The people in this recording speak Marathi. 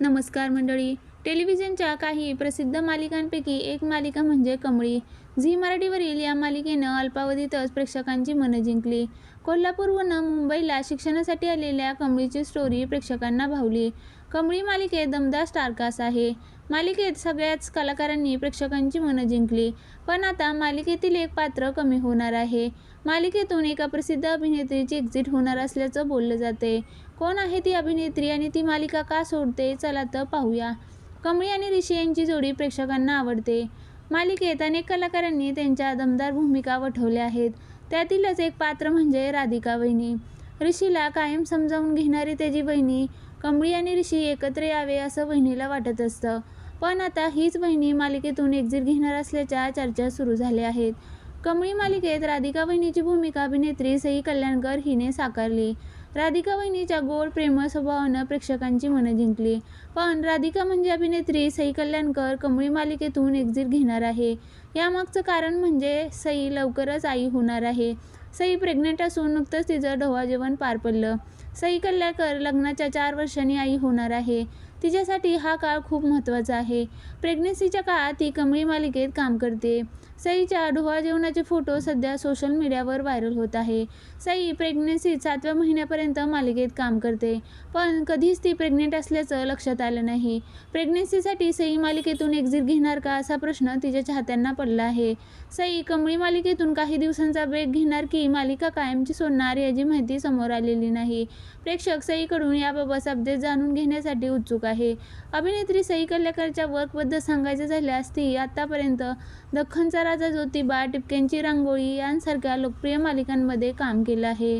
नमस्कार मंडळी. टेलिव्हिजनच्या काही प्रसिद्ध मालिकांपैकी एक मालिका म्हणजे कमळी. झी मराठीवरील या मालिकेनं अल्पावधीतच प्रेक्षकांची मनं जिंकली. कोल्हापूरहून मुंबईला शिक्षणासाठी आलेल्या कमळीची स्टोरी प्रेक्षकांना भावली. कमळी मालिकेत दमदार स्टारकास्ट आहे. मालिकेत सगळ्याच कलाकारांनी प्रेक्षकांची मनं जिंकली. पण आता मालिकेतील एक पात्र कमी होणार आहे. मालिकेतून एका प्रसिद्ध अभिनेत्रीची एक्झिट होणार असल्याचं बोललं जातंय. कोण आहे ती अभिनेत्री आणि ती मालिका का सोडते? चला तर पाहूया. कमळी आणि ऋषी यांची जोडी प्रेक्षकांना आवडते. मालिकेत अनेक कलाकारांनी त्यांच्या दमदार भूमिका वठवल्या आहेत. त्यातीलच एक पात्र म्हणजे राधिका वहिनी. ऋषीला कायम समजावून घेणारी त्याची वहिनी. कमळी आणि ऋषी एकत्र यावे असं वहिनीला वाटत असतं. पण आता हीच वहिनी मालिकेतून एक्झिट घेणार असल्याच्या चर्चा सुरू झाल्या आहेत. कमळी मालिकेत राधिका वहिनीची भूमिका अभिनेत्री सई कल्याणकर हिने साकारली. राधिका वहिनीच्या गोड प्रेमळ स्वभावानं प्रेक्षकांची मनं जिंकली. पण राधिका म्हणजे अभिनेत्री सई कल्याणकर कमळी मालिकेतून एक्झिट घेणार आहे. यामागचं कारण म्हणजे सई लवकरच आई होणार आहे. सई प्रेग्नेंट असून नुकतंच तिचं ढोवाजेवण पार पडलं. सई कल्याणकर लग्नाच्या 4 वर्षांनी आई होणार आहे. तिच्यासाठी हा काळ खूप महत्त्वाचा आहे. प्रेग्नन्सीच्या काळात ती कमळी मालिकेत काम करते. सईच्या ढोवाजेवणाचे फोटो सध्या सोशल मीडियावर व्हायरल होत आहे. सई प्रेग्नन्सीत 7व्या महिन्यापर्यंत मालिकेत काम करते. पण कधीच ती प्रेग्नेंट असल्याचं लक्षात आलं नाही. प्रेग्नन्सीसाठी सई मालिकेतून एक्झिट घेणार का असा प्रश्न तिच्या चाहत्यांना पडला आहे. सई कमळी मालिकेतून काही दिवसांचा ब्रेक घेणार की मालिका कायमची सोडणार याची माहिती समोर आलेली नाही. प्रेक्षक सईकडून याबाबत अपडेट जाणून घेण्यासाठी उत्सुक आहे. अभिनेत्री सई कल्याणकरच्या वर्कबद्दल सांगायचं झाल्यास ती आतापर्यंत दख्खनचा राजा, ज्योतिबा, टिपक्यांची रांगोळी यांसारख्या लोकप्रिय मालिकांमध्ये काम केलं आहे.